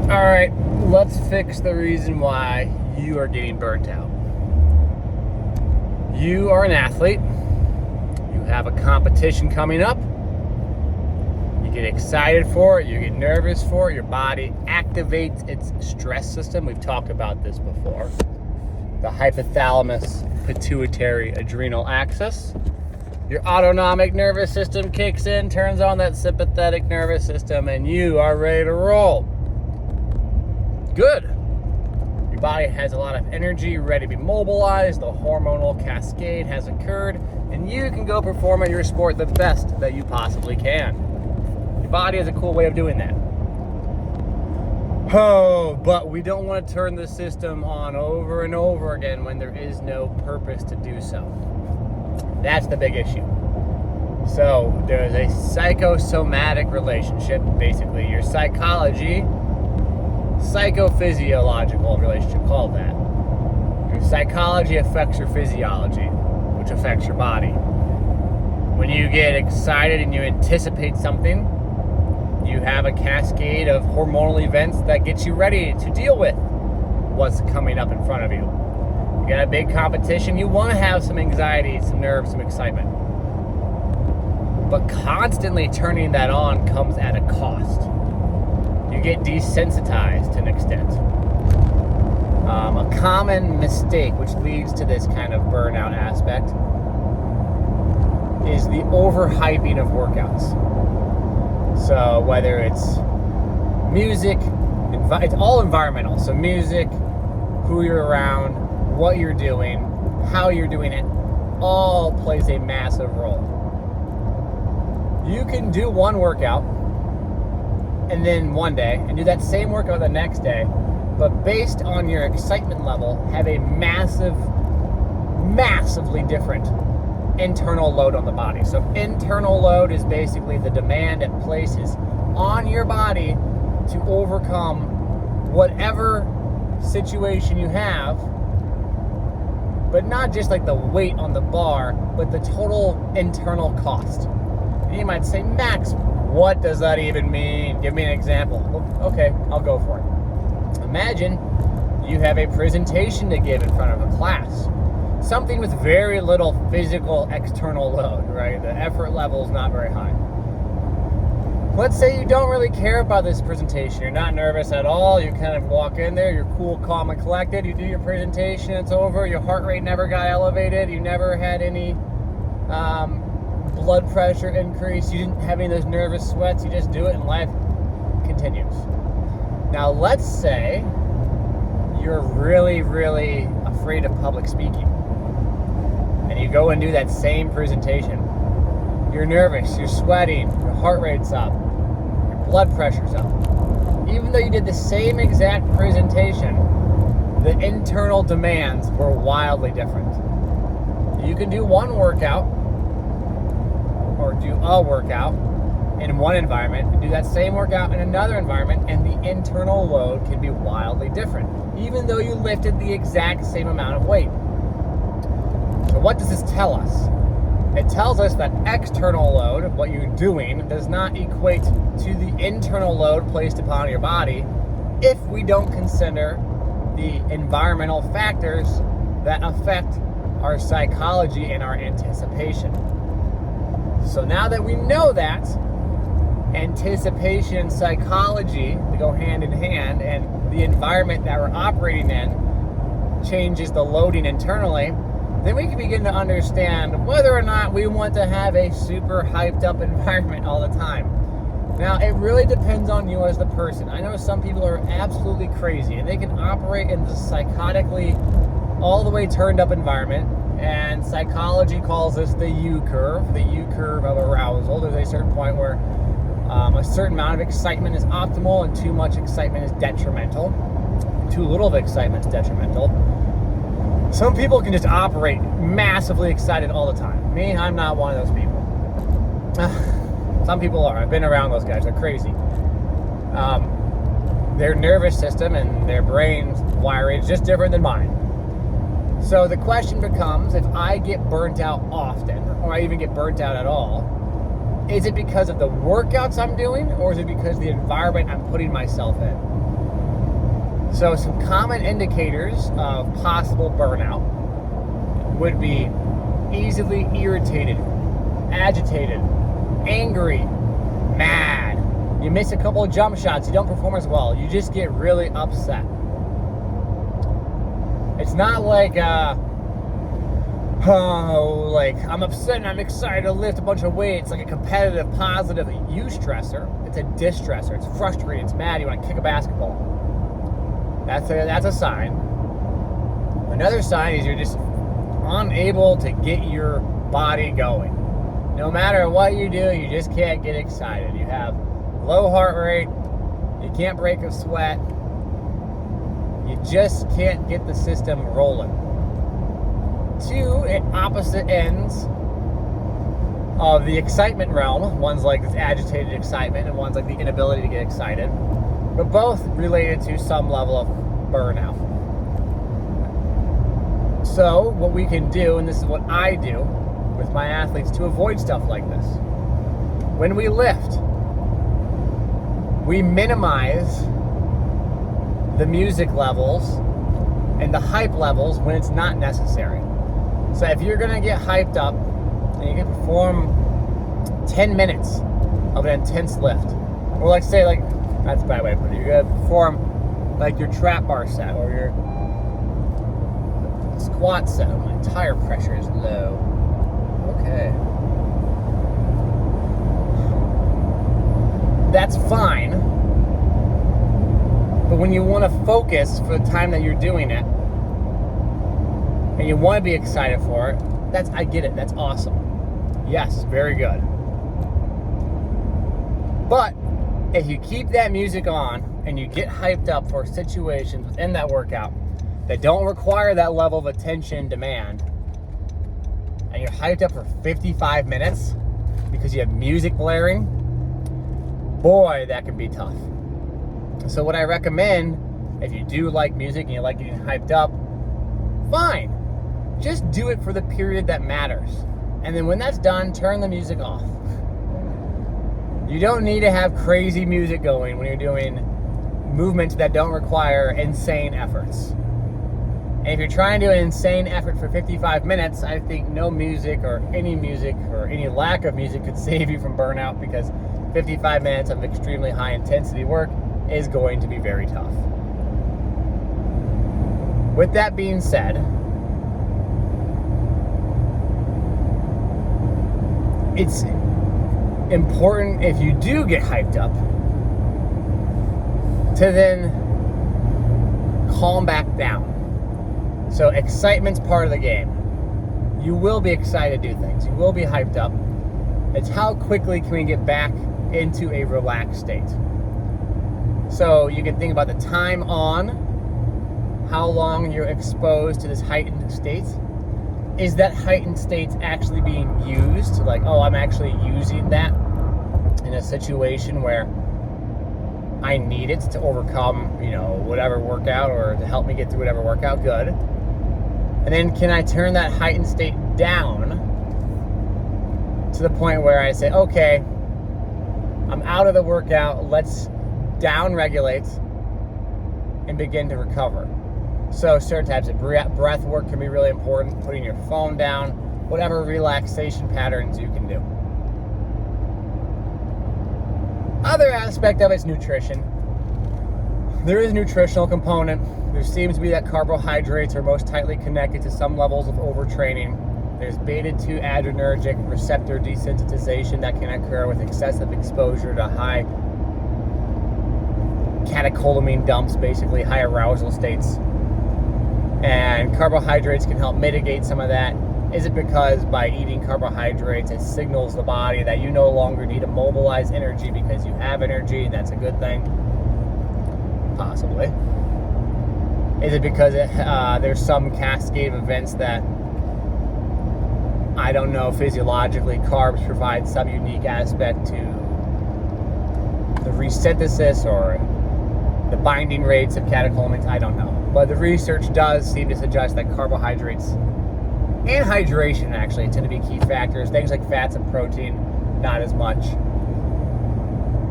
All right, let's fix the reason why you are getting burnt out. You are an athlete. You have a competition coming up. You get excited for it. You get nervous for it. Your body activates its stress system. We've talked about this before. The hypothalamus, pituitary, adrenal axis. Your autonomic nervous system kicks in, turns on that sympathetic nervous system, and you are ready to roll. Good. Your body has a lot of energy, ready to be mobilized. The hormonal cascade has occurred, and you can go perform at your sport the best that you possibly can. Your body has a cool way of doing that. Oh, but we don't want to turn the system on over and over again when there is no purpose to do so. That's the big issue. So there's a psychosomatic relationship, basically your psychology, psycho-physiological relationship, called that. Your psychology affects your physiology, which affects your body. When you get excited and you anticipate something, you have a cascade of hormonal events that gets you ready to deal with what's coming up in front of you. You got a big competition, you want to have some anxiety, some nerves, some excitement. But constantly turning that on comes at a cost. You get desensitized to an extent. A common mistake which leads to this kind of burnout aspect is the overhyping of workouts. So whether it's music, it's all environmental. So music, who you're around, what you're doing, how you're doing it, all plays a massive role. You can do one workout and then one day and do that same workout the next day, but based on your excitement level, have a massively different internal load on the body. So internal load is basically the demand it places on your body to overcome whatever situation you have, but not just like the weight on the bar, but the total internal cost. And you might say, Max, what does that even mean? Give me an example. Well, okay, I'll go for it. Imagine you have a presentation to give in front of a class. Something with very little physical external load, right? The effort level is not very high. Let's say you don't really care about this presentation. You're not nervous at all. You kind of walk in there, you're cool, calm, and collected. You do your presentation, it's over. Your heart rate never got elevated. You never had any blood pressure increase. You didn't have any of those nervous sweats. You just do it and life continues. Now, let's say you're really, really afraid of public speaking. And you go and do that same presentation. You're nervous, you're sweating, your heart rate's up, your blood pressure's up. Even though you did the same exact presentation, the internal demands were wildly different. You can do one workout, or do a workout in one environment, and do that same workout in another environment, and the internal load can be wildly different, even though you lifted the exact same amount of weight. So what does this tell us? It tells us that external load, what you're doing, does not equate to the internal load placed upon your body if we don't consider the environmental factors that affect our psychology and our anticipation. So now that we know that, anticipation and psychology, they go hand in hand, and the environment that we're operating in changes the loading internally, then we can begin to understand whether or not we want to have a super hyped up environment all the time. Now, it really depends on you as the person. I know some people are absolutely crazy and they can operate in the psychotically all the way turned up environment, and psychology calls this the U curve of arousal. There's a certain point where a certain amount of excitement is optimal and too much excitement is detrimental. Too little of excitement is detrimental. Some people can just operate massively excited all the time. Me, I'm not one of those people. Some people are. I've been around those guys. They're crazy. Their nervous system and their brain's wiring is just different than mine. So the question becomes, if I get burnt out often, or I even get burnt out at all, is it because of the workouts I'm doing, or is it because of the environment I'm putting myself in? So some common indicators of possible burnout would be easily irritated, agitated, angry, mad. You miss a couple of jump shots, you don't perform as well, you just get really upset. It's not like I'm upset and I'm excited to lift a bunch of weights, like a competitive, positive eustressor. It's a distressor. It's frustrating. It's mad. You want to kick a basketball. That's a sign. Another sign is you're just unable to get your body going. No matter what you do, you just can't get excited. You have low heart rate. You can't break a sweat. You just can't get the system rolling. Two at opposite ends of the excitement realm. One's like this agitated excitement, and one's like the inability to get excited, but both related to some level of burnout. So what we can do, and this is what I do with my athletes to avoid stuff like this, when we lift, we minimize the music levels and the hype levels when it's not necessary. So if you're gonna get hyped up and you can perform 10 minutes of an intense lift, or let's say, like, that's a bad way to put it, you're gonna perform like your trap bar set or your squat set. Oh, my tire pressure is low. Okay. That's fine. But when you want to focus for the time that you're doing it, and you want to be excited for it, I get it, that's awesome. Yes, very good. But if you keep that music on and you get hyped up for situations within that workout that don't require that level of attention demand, and you're hyped up for 55 minutes because you have music blaring, boy, that can be tough. So what I recommend, if you do like music and you like getting hyped up, fine. Just do it for the period that matters. And then when that's done, turn the music off. You don't need to have crazy music going when you're doing movements that don't require insane efforts. And if you're trying to do an insane effort for 55 minutes, I think no music or any lack of music could save you from burnout, because 55 minutes of extremely high intensity work is going to be very tough. With that being said, it's important, if you do get hyped up, to then calm back down. So excitement's part of the game. You will be excited to do things. You will be hyped up. It's how quickly can we get back into a relaxed state. So you can think about the time on, how long you're exposed to this heightened state. Is that heightened state actually being used? Like, oh, I'm actually using that in a situation where I need it to overcome, whatever workout, or to help me get through whatever workout. Good. And then can I turn that heightened state down to the point where I say, okay, I'm out of the workout, let's down-regulate and begin to recover. So certain types of breath work can be really important, putting your phone down, whatever relaxation patterns you can do. Other aspect of it is nutrition. There is a nutritional component. There seems to be that carbohydrates are most tightly connected to some levels of overtraining. There's beta-2 adrenergic receptor desensitization that can occur with excessive exposure to high catecholamine dumps, basically high arousal states. And carbohydrates can help mitigate some of that. Is it because by eating carbohydrates, it signals the body that you no longer need to mobilize energy because you have energy? That's a good thing? Possibly. Is it because there's some cascade of events that, I don't know, physiologically carbs provide some unique aspect to the resynthesis or the binding rates of catecholamines? I don't know. But the research does seem to suggest that carbohydrates and hydration actually tend to be key factors. Things like fats and protein, not as much.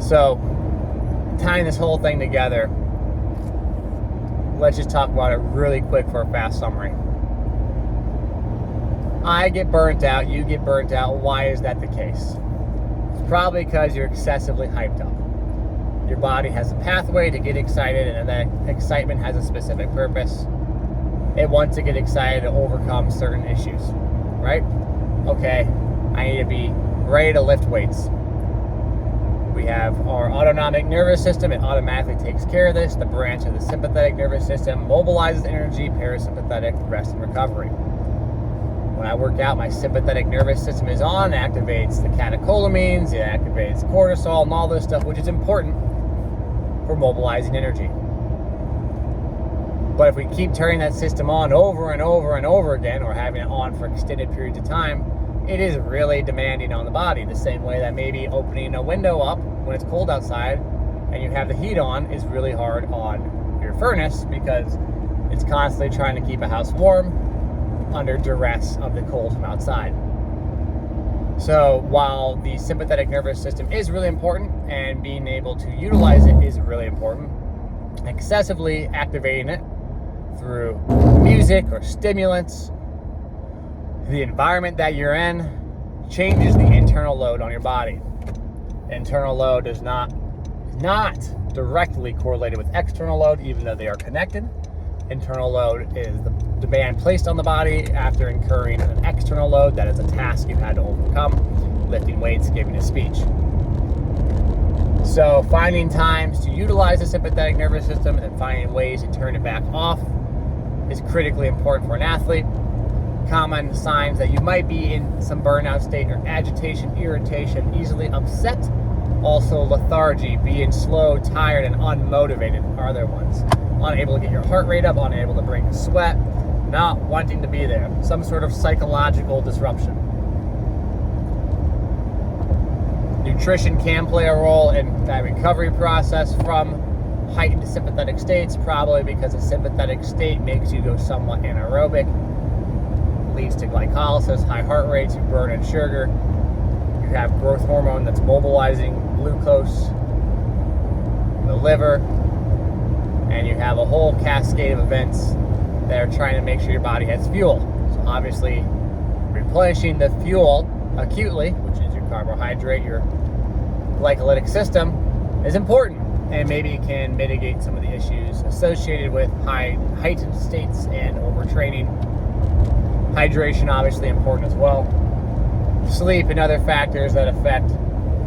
So, tying this whole thing together, let's just talk about it really quick for a fast summary. I get burnt out, you get burnt out. Why is that the case? It's probably because you're excessively hyped up. Your body has a pathway to get excited, and that excitement has a specific purpose. It wants to get excited to overcome certain issues, right? Okay, I need to be ready to lift weights. We have our autonomic nervous system. It automatically takes care of this. The branch of the sympathetic nervous system mobilizes energy, parasympathetic, rest and recovery. When I work out, my sympathetic nervous system is on, activates the catecholamines, it activates cortisol and all this stuff, which is important for mobilizing energy. But if we keep turning that system on over and over and over again, or having it on for extended periods of time, it is really demanding on the body. The same way that maybe opening a window up when it's cold outside and you have the heat on is really hard on your furnace, because it's constantly trying to keep a house warm under duress of the cold from outside. So while the sympathetic nervous system is really important and being able to utilize it is really important, excessively activating it through music or stimulants, the environment that you're in, changes the internal load on your body. Internal load is not directly correlated with external load, even though they are connected. Internal load is the demand placed on the body after incurring an external load that is a task you had to overcome, lifting weights, giving a speech. So finding times to utilize the sympathetic nervous system and finding ways to turn it back off is critically important for an athlete. Common signs that you might be in some burnout state are agitation, irritation, easily upset, also lethargy, being slow, tired, and unmotivated are other ones. Unable to get your heart rate up, unable to break a sweat, not wanting to be there. Some sort of psychological disruption. Nutrition can play a role in that recovery process from heightened sympathetic states, probably because a sympathetic state makes you go somewhat anaerobic, leads to glycolysis, high heart rates, you burn in sugar, you have growth hormone that's mobilizing glucose in the liver, and you have a whole cascade of events that are trying to make sure your body has fuel. So obviously replenishing the fuel acutely, which is your carbohydrate, your glycolytic system, is important, and maybe can mitigate some of the issues associated with heightened states and overtraining. Hydration obviously important as well. Sleep and other factors that affect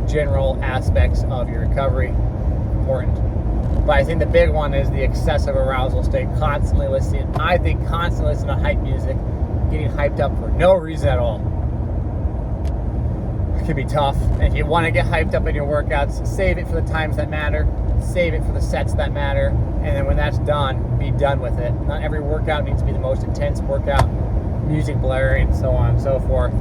general aspects of your recovery, important. But I think the big one is the excessive arousal state, constantly listening to hype music, getting hyped up for no reason at all. It can be tough. And if you want to get hyped up in your workouts, save it for the times that matter, save it for the sets that matter, and then when that's done, be done with it. Not every workout needs to be the most intense workout, music blaring, so on and so forth.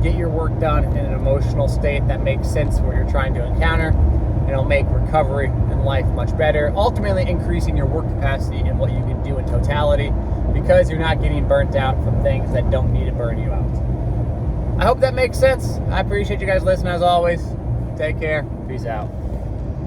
Get your work done in an emotional state that makes sense for what you're trying to encounter, and it'll make recovery and life much better, ultimately increasing your work capacity and what you can do in totality, because you're not getting burnt out from things that don't need to burn you out. I hope that makes sense. I appreciate you guys listening as always. Take care. Peace out.